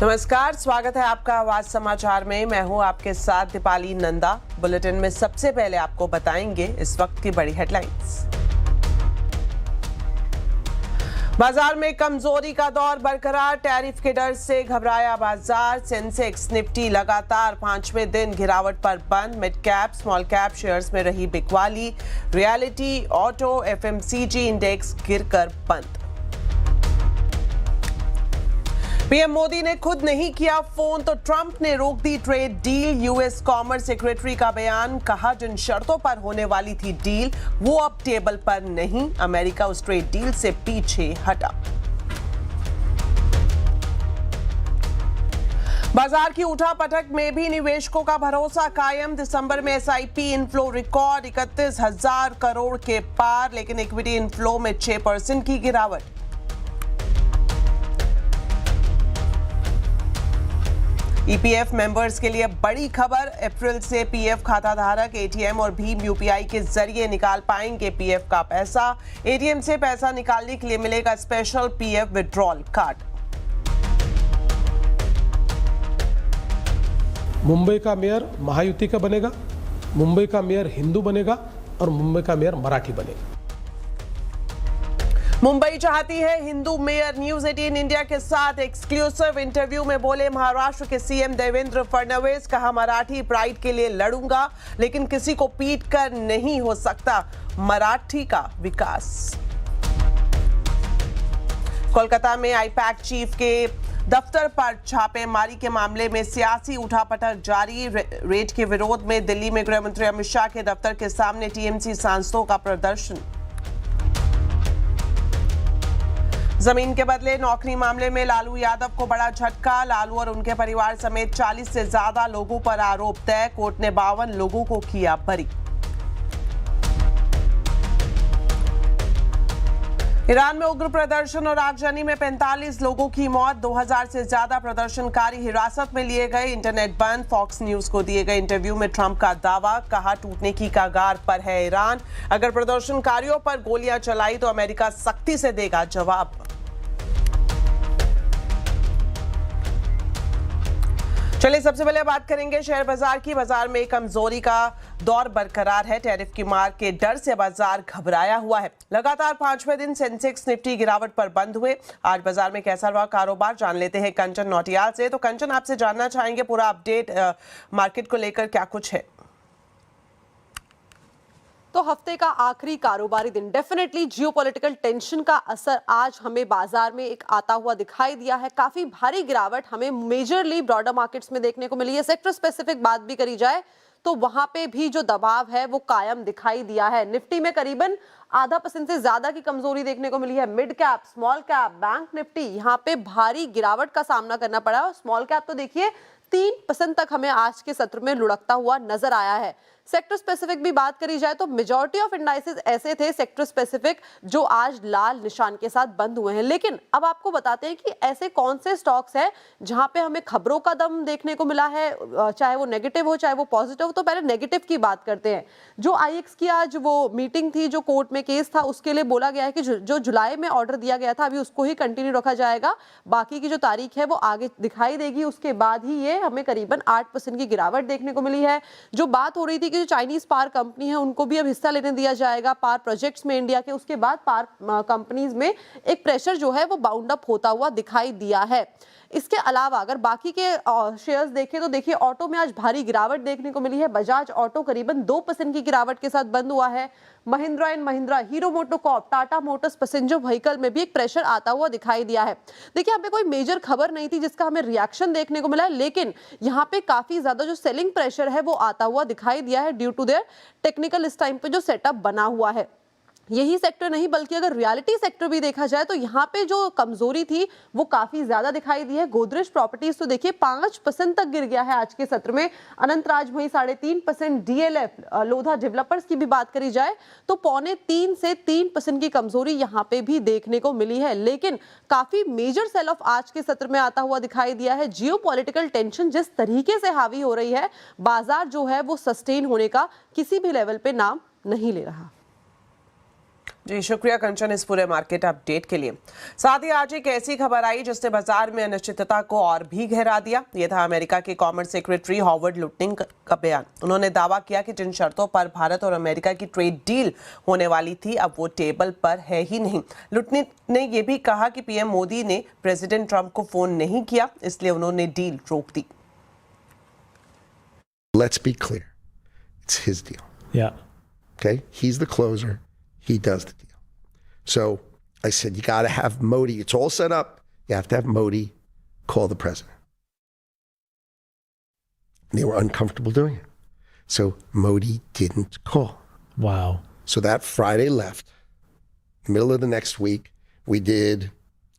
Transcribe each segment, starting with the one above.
नमस्कार, स्वागत है आपका आवाज समाचार में। मैं हूं आपके साथ दीपाली नंदा। बुलेटिन में सबसे पहले आपको बताएंगे इस वक्त की बड़ी हेडलाइंस। बाजार में कमजोरी का दौर बरकरार, टैरिफ के डर से घबराया बाजार। सेंसेक्स निफ्टी लगातार 5वें दिन गिरावट पर बंद। Mid cap small cap shares में रही बिकवाली। रियलिटी, ऑटो, एफएमसीजी इंडेक्स गिरकर बंद। पीएम मोदी ने खुद नहीं किया फोन तो ट्रंप ने रोक दी trade deal. US commerce secretary का बयान, कहा जिन शर्तों पर होने वाली थी डील वो अब टेबल पर नहीं। अमेरिका उस ट्रेड डील से पीछे हटा। बाजार की उठापटक में भी निवेशकों का भरोसा कायम। दिसंबर में एसआईपी इनफ्लो रिकॉर्ड 31,000 करोड़ के पार, लेकिन इक्विटी इनफ्लो में 6% की गिरावट। ईपीएफ मेंबर्स के लिए बड़ी खबर, अप्रैल से पीएफ खाता धारक एटीएम और भीम यूपीआई के जरिए निकाल पाएंगे पीएफ का पैसा। एटीएम से पैसा निकालने के लिए मिलेगा special PF withdrawal card. Mumbai का मेयर महायुति का बनेगा, मुंबई का मेयर हिंदू बनेगा और मुंबई का मेयर मराठी बनेगा। मुंबई चाहती है हिंदू मेयर। न्यूज 18 इंडिया के साथ एक्सक्लूसिव इंटरव्यू में बोले महाराष्ट्र के सीएम देवेंद्र फडणवीस, कहा मराठी प्राइड के लिए लड़ूंगा लेकिन किसी को पीट कर नहीं हो सकता मराठी का विकास। कोलकाता में आईपैक चीफ के दफ्तर पर छापेमारी के मामले में सियासी उठापटक जारी। रेड के विरोध में दिल्ली में गृह मंत्री अमित शाह के दफ्तर के सामने टीएमसी सांसदों का प्रदर्शन। जमीन के बदले नौकरी मामले में लालू यादव को बड़ा झटका। लालू और उनके परिवार समेत 40 से ज्यादा लोगों पर आरोप तय। कोर्ट ने 52 लोगों को किया बरी। ईरान में उग्र प्रदर्शन और आगजनी में 45 लोगों की मौत। 2000 से ज्यादा प्रदर्शनकारी हिरासत में लिए गए। इंटरनेट बंद। फॉक्स न्यूज को दिए गए इंटरव्यू में ट्रंप का दावा, कहा टूटने की कगार पर है ईरान। अगर प्रदर्शनकारियों पर गोलियां चलाई तो अमेरिका सख्ती से देगा जवाब। चलिए सबसे पहले बात करेंगे शेयर बाजार की। बाजार में कमजोरी का दौर बरकरार है। टैरिफ की मार के डर से बाजार घबराया हुआ है। लगातार 5वें दिन सेंसेक्स निफ्टी गिरावट पर बंद हुए। आज बाजार में कैसा रहा कारोबार, जान लेते हैं कंचन नौटियाल से। तो कंचन, आपसे जानना चाहेंगे पूरा अपडेट मार्केट को लेकर क्या कुछ है। तो हफ्ते का आखिरी कारोबारी दिन, डेफिनेटली जियोपॉलिटिकल टेंशन का असर आज हमें बाजार में एक आता हुआ दिखाई दिया है। काफी भारी गिरावट हमें मेजरली ब्रॉडर मार्केट्स में देखने को मिली है। सेक्टर स्पेसिफिक बात भी करी जाए तो वहां पे भी जो दबाव है वो कायम दिखाई दिया है। निफ्टी में करीबन 0.5% से ज्यादा की कमजोरी देखने को मिली है। Mid cap, small cap, bank Nifty, यहाँ पे भारी गिरावट का सामना करना पड़ा। और स्मॉल कैप तो देखिए 3% तक हमें आज के सत्र में लुढ़कता हुआ नजर आया है। सेक्टर स्पेसिफिक भी बात करी जाए तो मेजॉरिटी ऑफ इंडाइसेस ऐसे थे सेक्टर स्पेसिफिक जो आज लाल निशान के साथ बंद हुए हैं। लेकिन अब आपको बताते हैं कि ऐसे कौन से स्टॉक्स हैं जहां पे हमें खबरों का दम देखने को मिला है, चाहे वो नेगेटिव हो चाहे वो पॉजिटिव हो। तो पहले नेगेटिव की बात करते हैं। जो आईएक्स की आज वो मीटिंग थी, जो कोर्ट में केस था, उसके लिए बोला गया है कि जो जुलाई में ऑर्डर दिया गया था अभी उसको ही कंटिन्यू रखा जाएगा। बाकी की जो तारीख है वो आगे दिखाई देगी। उसके बाद ही ये हमें करीबन 8% की गिरावट देखने को मिली है। जो बात हो रही थी कि जो चाइनीज पावर कंपनी है उनको भी अब हिस्सा लेने दिया जाएगा पावर प्रोजेक्ट्स में इंडिया के, उसके बाद पावर कंपनीज में एक प्रेशर जो है वो बाउंड अप होता हुआ दिखाई दिया है। इसके अलावा अगर बाकी के शेयर्स देखें तो देखिए ऑटो में आज भारी गिरावट देखने को मिली है। बजाज ऑटो करीबन 2% की गिरावट के साथ बंद हुआ है। Mahindra and Mahindra, hero MotoCorp, Tata Motors passenger vehicle में भी एक प्रेशर आता हुआ दिखाई दिया है। देखिए यहाँ पे कोई मेजर खबर नहीं थी जिसका हमें रिएक्शन देखने को मिला है, लेकिन यहाँ पे काफी ज्यादा जो सेलिंग प्रेशर है वो आता हुआ दिखाई दिया है ड्यू टू देयर टेक्निकल इस टाइम पे जो सेटअप बना हुआ है। यही सेक्टर नहीं बल्कि अगर रियलिटी सेक्टर भी देखा जाए तो यहाँ पे जो कमजोरी थी वो काफी ज्यादा दिखाई दी है। गोदरेज प्रॉपर्टीज तो देखिए 5% तक गिर गया है आज के सत्र में। अनंतराज वही 3.5%। डीएलएफ लोधा डेवलपर्स की भी बात करी जाए तो 2.25 से 3% की कमजोरी यहाँ पे भी देखने को मिली है। लेकिन काफी मेजर सेल ऑफ आज के सत्र में आता हुआ दिखाई दिया है। जियोपॉलिटिकल टेंशन जिस तरीके से हावी हो रही है, बाजार जो है वो सस्टेन होने का किसी भी लेवल पे नाम नहीं ले रहा। जी शुक्रिया कंचन इस पूरे मार्केट अपडेट के लिए। साथ ही आज एक ऐसी खबर आई जिसने बाजार में अनिश्चितता को और भी गहरा दिया। यह था अमेरिका के कॉमर्स सेक्रेटरी हॉवर्ड लुटनिंग का बयान। उन्होंने दावा किया कि जिन शर्तों पर भारत और अमेरिका की ट्रेड डील होने वाली थी अब वो टेबल पर है ही नहीं। लुटनिंग ने यह भी कहा कि पीएम मोदी ने प्रेसिडेंट ट्रंप को फोन नहीं किया, इसलिए उन्होंने डील रोक दी। Let's be clear. It's his deal. Yeah. Okay? He's the closer. He does the deal. So I said, you got to have Modi. It's all set up. You have to have Modi call the president. And they were uncomfortable doing it. So Modi didn't call. Wow. So that Friday left. The middle of the next week, we did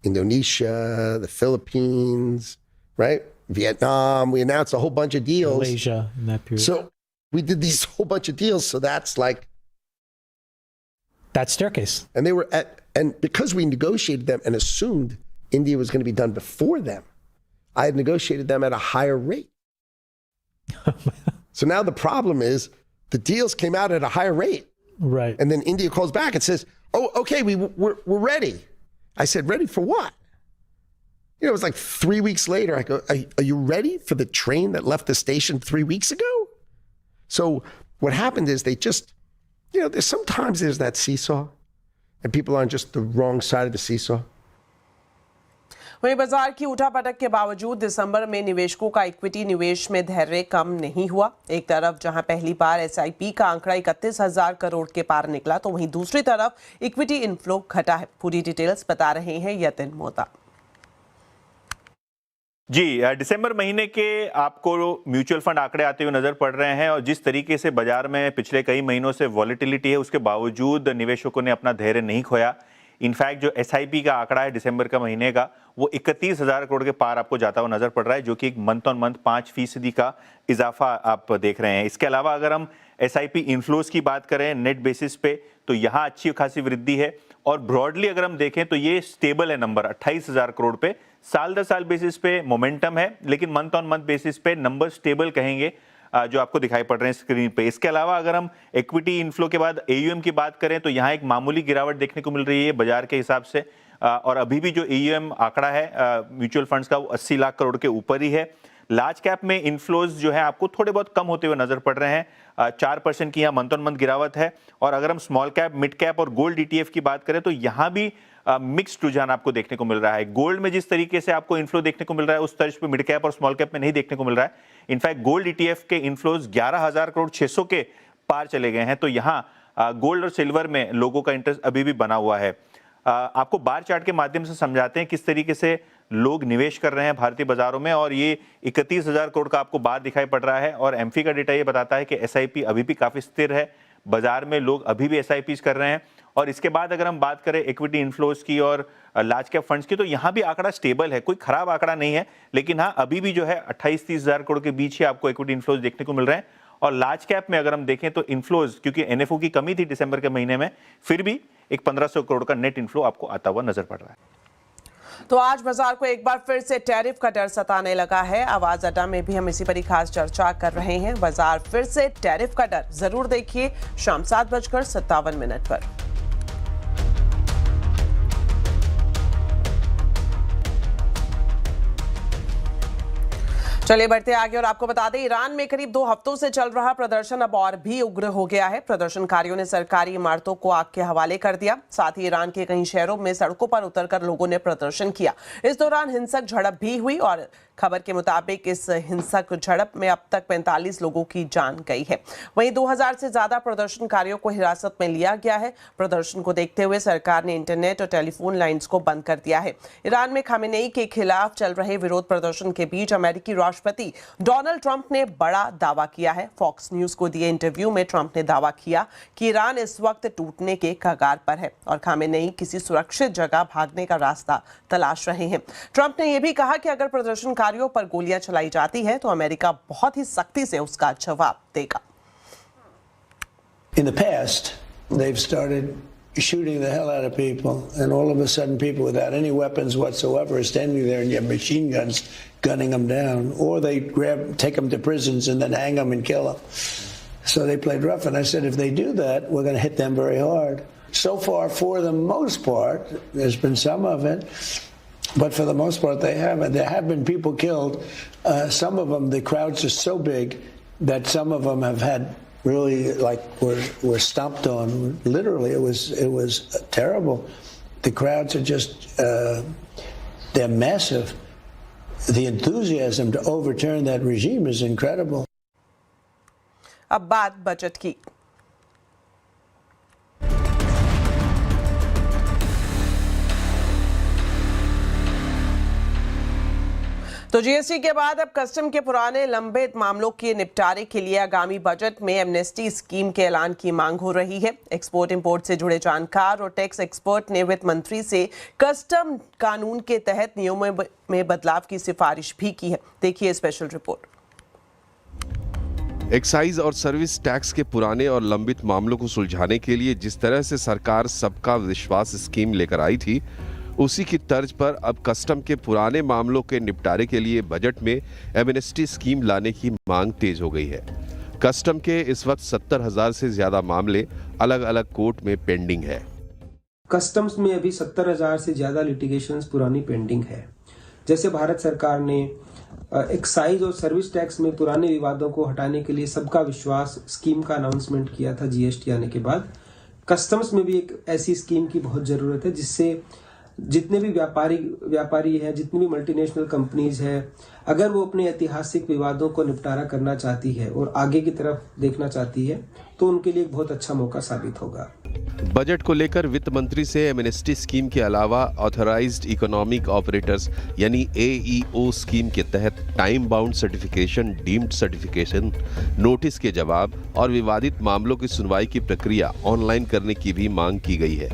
Indonesia, the Philippines, right? Vietnam. We announced a whole bunch of deals. Malaysia in that period. So we did these whole bunch of deals. So that's like, that staircase. and they were and because we negotiated them and assumed India was going to be done before them, I had negotiated them at a higher rate. So now the problem is the deals came out at a higher rate. Right. And then India calls back and says, oh, okay, we're ready. I said, ready for what? You know, it was like 3 weeks later. I go, are you ready for the train that left the station 3 weeks ago? So what happened is they just, you know, sometimes there's that seesaw and people are on just the wrong side of the seesaw. वहीं बाजार की उठापटक के बावजूद दिसंबर में निवेशकों का equity निवेश में धैर्य कम नहीं हुआ। एक तरफ जहां पहली बार एसआईपी का आंकड़ा 31,000 करोड़ के पार निकला, तो वहीं दूसरी तरफ इक्विटी इनफ्लो घटा है। पूरी डिटेल्स बता रहे हैं यतिन मोहता। जी, दिसंबर महीने के आपको म्यूचुअल फंड आंकड़े आते हुए नजर पड़ रहे हैं और जिस तरीके से बाजार में पिछले कई महीनों से वॉलेटिलिटी है, उसके बावजूद निवेशकों ने अपना धैर्य नहीं खोया। इनफैक्ट जो एसआईपी का आंकड़ा है दिसंबर का महीने का, वो 31,000 करोड़ के पार आपको जाता हुआ नजर पड़ रहा है, जो कि एक मंथ ऑन मंथ 5% का इजाफा आप देख रहे हैं। इसके अलावा अगर हम एसआईपी इनफ्लोज की बात करें नेट बेसिस पे, तो यहाँ अच्छी खासी वृद्धि है और ब्रॉडली अगर हम देखें तो ये स्टेबल है नंबर 28,000 करोड़ पे। साल दर साल बेसिस पे मोमेंटम है, लेकिन मंथ ऑन मंथ बेसिस पे नंबर स्टेबल कहेंगे जो आपको दिखाई पड़ रहे हैं स्क्रीन पे। इसके अलावा अगर हम इक्विटी इनफ्लो के बाद एयूएम की बात करें तो यहाँ एक मामूली गिरावट देखने को मिल रही है बाजार के हिसाब से, और अभी भी जो एयूएम आंकड़ा है म्यूचुअल फंड्स का वो 80 लाख करोड़ के ऊपर ही है। लार्ज कैप में इनफ्लोज जो है आपको थोड़े बहुत कम होते हुए नजर पड़ रहे हैं। 4% की यहाँ मंथ ऑन मंथ गिरावट है। और अगर हम स्मॉल कैप, मिड कैप और गोल्ड ईटीएफ की बात करें तो यहाँ भी मिक्स्ड रुझान आपको देखने को मिल रहा है। गोल्ड में जिस तरीके से आपको इनफ्लो देखने को मिल रहा है उस तर्ज पे मिड कैप और स्मॉल कैप में नहीं देखने को मिल रहा है। इनफैक्ट गोल्ड ईटीएफ के इनफ्लोज 11,000 करोड़ 600 के पार चले गए हैं। तो यहाँ गोल्ड और सिल्वर में लोगों का इंटरेस्ट अभी भी बना हुआ है। आपको बार चार्ट के माध्यम से समझाते हैं किस तरीके से लोग निवेश कर रहे हैं भारतीय बाजारों में, और ये 31,000 करोड़ का आपको बार दिखाई पड़ रहा है। और एमफी का डेटा ये बताता है कि एसआईपी अभी भी काफी स्थिर है, बाजार में लोग अभी भी एसआईपी कर रहे हैं। और इसके बाद अगर हम बात करें इक्विटी इनफ्लोज की और लार्ज कैप फंड्स की, तो यहाँ भी आंकड़ा स्टेबल है, कोई खराब आंकड़ा नहीं है, लेकिन हाँ अभी भी जो है 28-30,000 करोड़ के बीच ही आपको इक्विटी इनफ्लोज देखने को मिल रहे हैं। और लार्ज कैप में अगर हम देखें तो इनफ्लोज, क्योंकि एनएफओ की कमी थी दिसंबर के महीने में, फिर भी एक 1,500 करोड़ का नेट इनफ्लो आपको आता हुआ नजर पड़ रहा है। तो आज बाजार को एक बार फिर से टैरिफ का डर सताने लगा है। आवाज अड्डा में भी हम इसी पर ही खास चर्चा कर रहे हैं। बाजार फिर से टैरिफ का डर, जरूर देखिए शाम 7:57 पर। चलिए बढ़ते आगे और आपको बता दें, ईरान में करीब 2 हफ्तों से चल रहा प्रदर्शन अब और भी उग्र हो गया है। प्रदर्शनकारियों ने सरकारी इमारतों को आग के हवाले कर दिया। साथ ही ईरान के कई शहरों में सड़कों पर उतरकर लोगों ने प्रदर्शन किया। इस दौरान हिंसक झड़प भी हुई और खबर के मुताबिक इस हिंसक झड़प में अब तक 45 लोगों की जान गई है। वहीं 2000 से ज्यादा प्रदर्शनकारियों को हिरासत में लिया गया है। प्रदर्शन को देखते हुए सरकार ने इंटरनेट और टेलीफोन लाइंस को बंद कर दिया है। ईरान में खामेनेई के खिलाफ चल रहे विरोध प्रदर्शन के बीच अमेरिकी राष्ट्रपति डोनाल्ड ट्रंप ने बड़ा दावा किया है। फॉक्स न्यूज को दिए इंटरव्यू में ट्रंप ने दावा किया कि ईरान इस वक्त टूटने के कगार पर है और खामेनेई किसी सुरक्षित जगह भागने का रास्ता तलाश रहे हैं। ट्रंप ने यह भी कहा कि अगर प्रदर्शनकारियों पर गोलियां चलाई जाती है तो अमेरिका बहुत ही सख्ती से उसका जवाब देगा। In the past, they've started shooting the hell out of people, and all of a sudden people without any weapons whatsoever are standing there and you have machine guns gunning them down, or they take them to prisons and then hang them and kill them. So they played rough, and I said if they do that, we're going to hit them very hard. so far, for the most part, there's been some of it, but for the most part, they haven't. There have been people killed. Some of them, the crowds are so big that some of them have had really were stomped on. Literally, it was terrible. The crowds are just they're massive. The enthusiasm to overturn that regime is incredible. अब बात budget की। तो GST के बाद अब custom के पुराने लंबित मामलों के निपटारे के लिए आगामी बजट में एमनेस्टी स्कीम के ऐलान की मांग हो रही है। एक्सपोर्ट इंपोर्ट से जुड़े जानकार और टैक्स एक्सपर्ट ने वित्त मंत्री से कस्टम कानून के तहत नियमों में बदलाव की सिफारिश भी की है। देखिए स्पेशल रिपोर्ट। एक्साइज और सर्विस टैक्स के पुराने और लंबित मामलों को सुलझाने के लिए जिस तरह से सरकार सबका विश्वास स्कीम लेकर आई थी, उसी की तर्ज पर अब कस्टम के पुराने मामलों के निपटारे के लिए बजट में एमनेस्टी स्कीम लाने की मांग तेज हो गई है। कस्टम के इस वक्त 70,000 से ज्यादा मामले अलग अलग कोर्ट में पेंडिंग है। कस्टम्स में अभी 70,000 से ज्यादा लिटिगेशंस पुरानी पेंडिंग है। जैसे भारत सरकार ने एक्साइज और सर्विस टैक्स में पुराने विवादों को हटाने के लिए सबका विश्वास स्कीम का अनाउंसमेंट किया था जीएसटी आने के बाद। कस्टम्स में भी एक ऐसी स्कीम की बहुत जरूरत है जिससे जितने भी व्यापारी है, जितनी भी मल्टीनेशनल कंपनीज है, अगर वो अपने ऐतिहासिक विवादों को निपटारा करना चाहती है और आगे की तरफ देखना चाहती है तो उनके लिए एक बहुत अच्छा मौका साबित होगा। बजट को लेकर वित्त मंत्री से एमनेस्टी स्कीम के अलावा ऑथराइज्ड इकोनॉमिक ऑपरेटर्स यानी AEO स्कीम के तहत time bound certification, deemed certification, notice के जवाब और विवादित मामलों की सुनवाई की प्रक्रिया ऑनलाइन करने की भी मांग की गई है।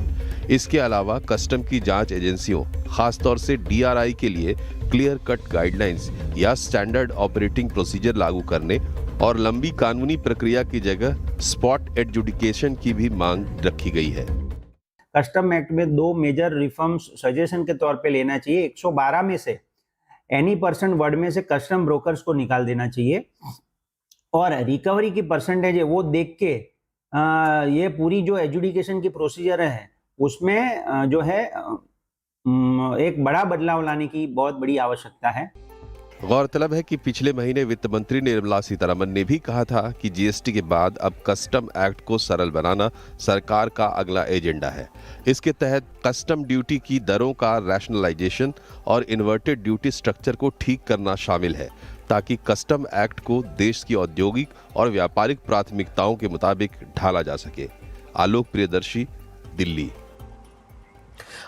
इसके अलावा कस्टम की जांच एजेंसियों, खासतौर से DRI के लिए क्लियर कट गाइडलाइंस या स्टैंडर्ड ऑपरेटिंग प्रोसीजर लागू करने और लंबी कानूनी प्रक्रिया की जगह स्पॉट एडजुडिकेशन की भी मांग रखी गई है। कस्टम एक्ट में 2 मेजर रिफॉर्म्स सजेशन के तौर पे लेना चाहिए। 112 में से एनी परसेंट वर्ड में से कस्टम ब्रोकर्स को निकाल देना चाहिए और रिकवरी की परसेंटेज है वो देख के ये पूरी जो एडजुडिकेशन की प्रोसीजर है उसमें जो है एक बड़ा बदलाव लाने की बहुत बड़ी आवश्यकता है। गौरतलब है कि पिछले महीने वित्त मंत्री निर्मला सीतारमण ने भी कहा था कि जीएसटी के बाद अब कस्टम एक्ट को सरल बनाना सरकार का अगला एजेंडा है। इसके तहत कस्टम ड्यूटी की दरों का रैशनलाइजेशन और इन्वर्टेड ड्यूटी स्ट्रक्चर को ठीक करना शामिल है ताकि कस्टम एक्ट को देश की औद्योगिक और व्यापारिक प्राथमिकताओं के मुताबिक ढाला जा सके। आलोक प्रियदर्शी, दिल्ली।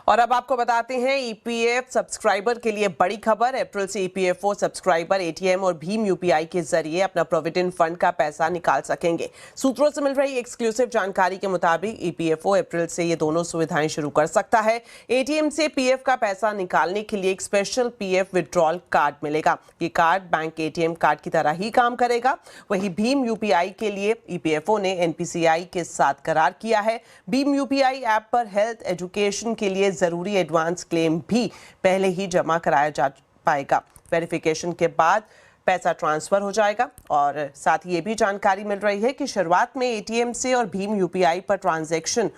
और अब आपको बताते हैं ईपीएफ सब्सक्राइबर के लिए बड़ी खबर। अप्रैल से ईपीएफओ सब्सक्राइबर एटीएम और भीम यूपीआई के जरिए अपना प्रोविडेंट फंड का पैसा निकाल सकेंगे। सूत्रों से मिल रही एक्सक्लूसिव जानकारी के मुताबिक ईपीएफओ अप्रैल से ये दोनों सुविधाएं शुरू कर सकता है। एटीएम से पीएफ का पैसा निकालने के लिए एक स्पेशल पीएफ विड्रॉल कार्ड मिलेगा। ये कार्ड बैंक एटीएम कार्ड की तरह ही काम करेगा। वहीं भीम यूपीआई के लिए ईपीएफओ ने एनपीसीआई के साथ करार किया है। भीम यूपीआई ऐप पर हेल्थ एजुकेशन के लिए जरूरी एडवांस क्लेम भी पहले ही जमा कराया जा पाएगा। वेरिफिकेशन के बाद पैसा ट्रांसफर हो जाएगा। और साथ ही ये भी जानकारी मिल रही है कि शुरुआत में एटीएम से और भीम यूपीआई पर ट्रांजैक्शन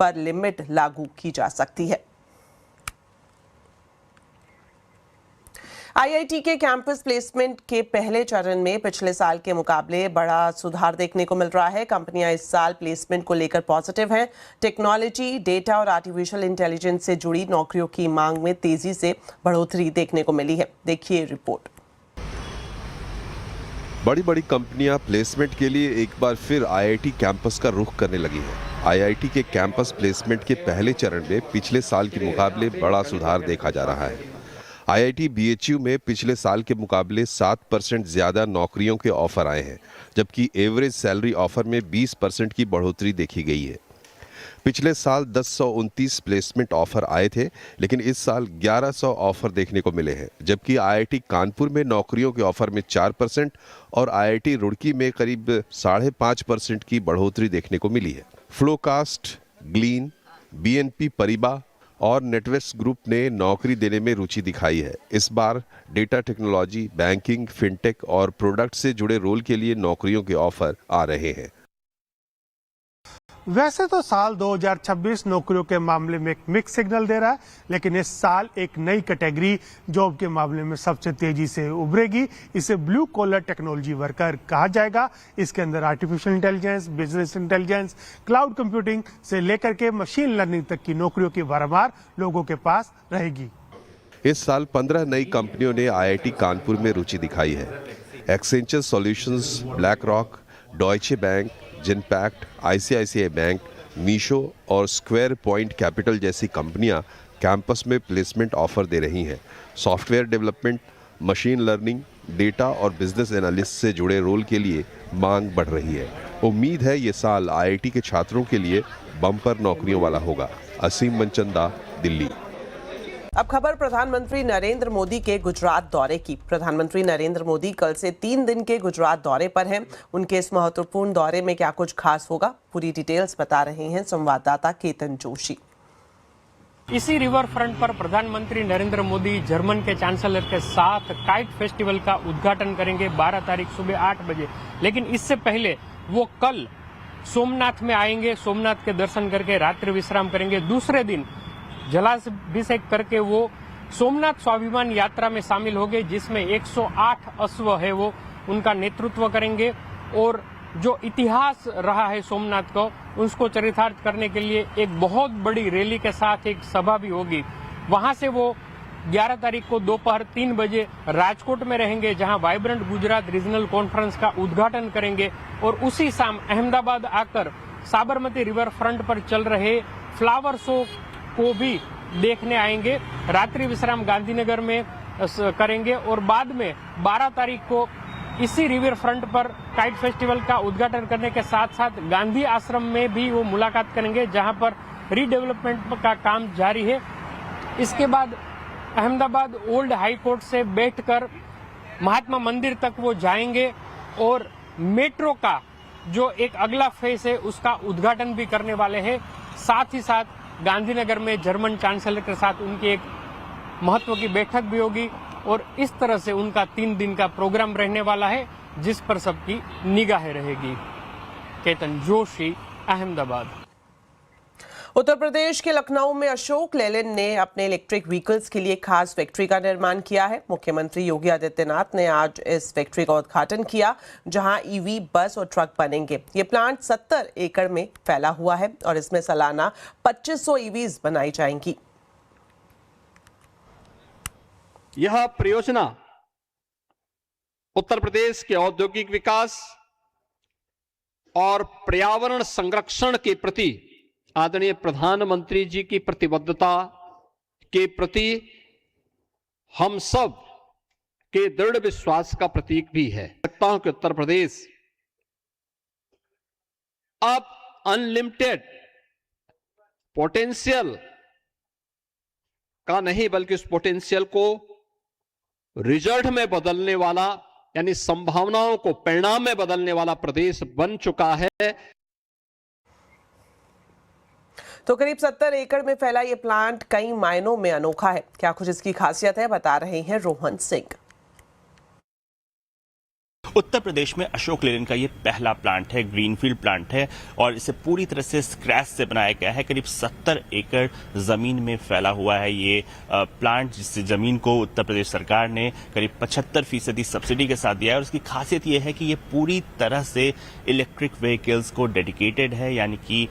पर लिमिट लागू की जा सकती है। आईआईटी के कैंपस प्लेसमेंट के पहले चरण में पिछले साल के मुकाबले बड़ा सुधार देखने को मिल रहा है। कंपनियां इस साल प्लेसमेंट को लेकर पॉजिटिव हैं। टेक्नोलॉजी, डेटा और आर्टिफिशियल इंटेलिजेंस से जुड़ी नौकरियों की मांग में तेजी से बढ़ोतरी देखने को मिली है। देखिए रिपोर्ट। बड़ी बड़ी कंपनियां प्लेसमेंट के लिए एक बार फिर आईआईटी कैंपस का रुख करने लगी हैं। आईआईटी के कैंपस प्लेसमेंट के पहले चरण में पिछले साल के मुकाबले बड़ा सुधार देखा जा रहा है। आईआईटी बीएचयू में पिछले साल के मुकाबले 7% ज्यादा नौकरियों के ऑफर आए हैं, जबकि एवरेज सैलरी ऑफर में 20% की बढ़ोतरी देखी गई है। पिछले साल 1029 प्लेसमेंट ऑफर आए थे, लेकिन इस साल 1100 ऑफर देखने को मिले हैं, जबकि आईआईटी कानपुर में नौकरियों के ऑफर में 4% और आईआईटी रुड़की में करीब 5.5% की बढ़ोतरी देखने को मिली है। फ्लोकास्ट, ग्लीन, बीएनपी परिबा और नेटवेस्ट ग्रुप ने नौकरी देने में रुचि दिखाई है। इस बार डेटा टेक्नोलॉजी, बैंकिंग, फिनटेक और प्रोडक्ट से जुड़े रोल के लिए नौकरियों के ऑफर आ रहे हैं। वैसे तो साल 2026 नौकरियों के मामले में एक मिक्स सिग्नल दे रहा है, लेकिन इस साल एक नई कैटेगरी जॉब के मामले में सबसे तेजी से उभरेगी। इसे ब्लू कॉलर टेक्नोलॉजी वर्कर कहा जाएगा। इसके अंदर artificial intelligence, business intelligence, cloud computing से लेकर के मशीन लर्निंग तक की नौकरियों की भरमार लोगों के पास रहेगी। इस साल 15 नई कंपनियों ने आईआईटी कानपुर में रुचि दिखाई है। Accenture solutions, BlackRock, Deutsche bank, Genpact, ICICI bank, Meesho और स्क्वायर पॉइंट कैपिटल जैसी कंपनियां कैंपस में प्लेसमेंट ऑफर दे रही हैं। Software development, machine learning, data और बिजनेस एनालिस्ट से जुड़े रोल के लिए मांग बढ़ रही है। उम्मीद है ये साल आईआईटी के छात्रों के लिए बम्पर नौकरियों वाला होगा। असीम मनचंदा, दिल्ली। अब खबर प्रधानमंत्री नरेंद्र मोदी के गुजरात दौरे की। प्रधानमंत्री नरेंद्र मोदी कल से 3 दिन के गुजरात दौरे पर हैं। उनके इस महत्वपूर्ण दौरे में क्या कुछ खास होगा, पूरी डिटेल्स बता रहे हैं संवाददाता केतन जोशी। इसी रिवर फ्रंट पर प्रधानमंत्री नरेंद्र मोदी जर्मन के चांसलर के साथ काइट फेस्टिवल का उद्घाटन करेंगे 12 तारीख सुबह 8 बजे। लेकिन इससे पहले वो कल सोमनाथ में आएंगे, सोमनाथ के दर्शन करके रात्रि विश्राम करेंगे। दूसरे दिन जलाभिषेक करके वो सोमनाथ स्वाभिमान यात्रा में शामिल होंगे, जिसमें 108 अश्व है वो उनका नेतृत्व करेंगे। और जो इतिहास रहा है सोमनाथ को, उसको चरितार्थ करने के लिए एक बहुत बड़ी रैली के साथ एक सभा भी होगी। वहां से वो 11 तारीख को दोपहर 3 बजे राजकोट में रहेंगे, जहां वाइब्रेंट गुजरात रीजनल कॉन्फ्रेंस का उद्घाटन करेंगे। और उसी शाम अहमदाबाद आकर साबरमती रिवर फ्रंट पर चल रहे फ्लावर शो को भी देखने आएंगे। रात्रि विश्राम गांधीनगर में करेंगे और बाद में 12 तारीख को इसी रिवर फ्रंट पर काइट फेस्टिवल का उद्घाटन करने के साथ साथ गांधी आश्रम में भी वो मुलाकात करेंगे, जहां पर रीडेवलपमेंट का काम जारी है। इसके बाद अहमदाबाद ओल्ड हाई कोर्ट से बैठकर महात्मा मंदिर तक वो जाएंगे और मेट्रो का जो एक अगला फेज है उसका उद्घाटन भी करने वाले हैं। साथ ही साथ गांधीनगर में जर्मन चांसलर के साथ उनकी एक महत्व की बैठक भी होगी। और इस तरह से उनका 3 दिन का प्रोग्राम रहने वाला है, जिस पर सबकी निगाहें रहेगी। केतन जोशी, अहमदाबाद। उत्तर प्रदेश के लखनऊ में अशोक लेलैंड ने अपने इलेक्ट्रिक व्हीकल्स के लिए खास फैक्ट्री का निर्माण किया है। मुख्यमंत्री योगी आदित्यनाथ ने आज इस फैक्ट्री का उद्घाटन किया, जहां ईवी बस और ट्रक बनेंगे। ये प्लांट 70 एकड़ में फैला हुआ है और इसमें सालाना 2500 ईवीज बनाई जाएंगी। यह परियोजना उत्तर प्रदेश के औद्योगिक विकास और पर्यावरण संरक्षण के प्रति आदरणीय प्रधानमंत्री जी की प्रतिबद्धता के प्रति हम सब के दृढ़ विश्वास का प्रतीक भी है। लगता हूं कि उत्तर प्रदेश अब अनलिमिटेड पोटेंशियल का नहीं, बल्कि उस पोटेंशियल को रिजल्ट में बदलने वाला, यानी संभावनाओं को परिणाम में बदलने वाला प्रदेश बन चुका है। तो करीब 70 एकड़ में फैला ये प्लांट कई मायनों में अनोखा है। क्या कुछ इसकी खासियत है, बता रहे हैं रोहन सिंह। उत्तर प्रदेश में अशोक लेलैंड का ये पहला प्लांट है, ग्रीनफील्ड प्लांट है और इसे पूरी तरह से स्क्रैच से बनाया गया है। करीब 70 एकड़ जमीन में फैला हुआ है ये प्लांट, जिससे जमीन को उत्तर प्रदेश सरकार ने करीब 75% सब्सिडी के साथ दिया है। और इसकी खासियत ये है कि ये पूरी तरह से इलेक्ट्रिक व्हीकल्स को डेडिकेटेड है, यानी कि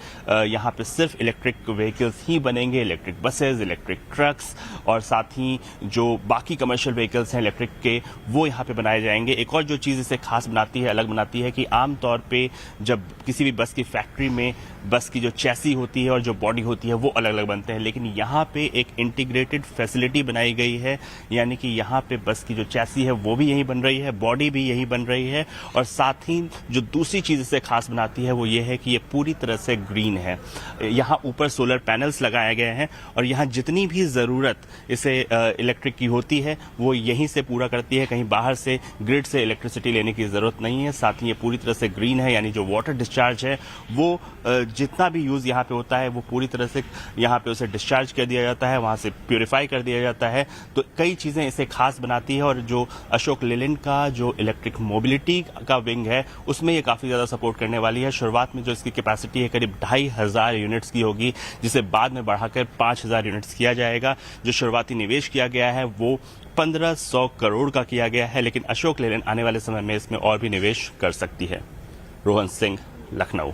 यहाँ पे सिर्फ इलेक्ट्रिक व्हीकल्स ही बनेंगे, इलेक्ट्रिक बसेज, इलेक्ट्रिक ट्रक्स और साथ ही जो बाकी कमर्शियल व्हीकल्स हैं इलेक्ट्रिक के, वो यहाँ पे बनाए जाएंगे। एक और जो चीज़ इसे खास बनाती है, अलग बनाती है, कि आमतौर पे जब किसी भी बस की फैक्ट्री में बस की जो चैसी होती है और जो बॉडी होती है वो अलग अलग बनते हैं, लेकिन यहाँ पे एक इंटीग्रेटेड फैसिलिटी बनाई गई है, यानी कि यहाँ पे बस की जो चैसी है वो भी यही बन रही है, बॉडी भी यही बन रही है। और साथ ही जो दूसरी चीज़ इसे खास बनाती है वो ये है कि ये पूरी तरह से ग्रीन है। यहाँ ऊपर सोलर पैनल्स लगाए गए हैं और यहाँ जितनी भी ज़रूरत इसे इलेक्ट्रिक की होती है वो यहीं से पूरा करती है, कहीं बाहर से ग्रिड से इलेक्ट्रिसिटी लेने की ज़रूरत नहीं है। साथ ही ये पूरी तरह से ग्रीन है, यानी जो वाटर डिस्चार्ज है वो जितना भी यूज़ यहाँ पे होता है वो पूरी तरह से यहाँ पे उसे डिस्चार्ज कर दिया जाता है, वहाँ से प्योरीफाई कर दिया जाता है। तो कई चीज़ें इसे खास बनाती है और जो अशोक लेलैंड का जो इलेक्ट्रिक मोबिलिटी का विंग है उसमें ये काफ़ी ज़्यादा सपोर्ट करने वाली है। शुरुआत में जो इसकी कैपेसिटी है करीब 2500 यूनिट्स की होगी, जिसे बाद में बढ़ाकर 5000 यूनिट्स किया जाएगा। जो शुरुआती निवेश किया गया है वो 1500 करोड़ का किया गया है, लेकिन अशोक लेलैंड आने वाले समय में इसमें और भी निवेश कर सकती है। रोहन सिंह, लखनऊ।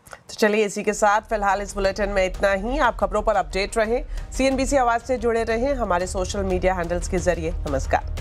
तो चलिए इसी के साथ फिलहाल इस बुलेटिन में इतना ही। आप खबरों पर अपडेट रहें, CNBC आवाज से जुड़े रहें हमारे सोशल मीडिया हैंडल्स के जरिए। नमस्कार।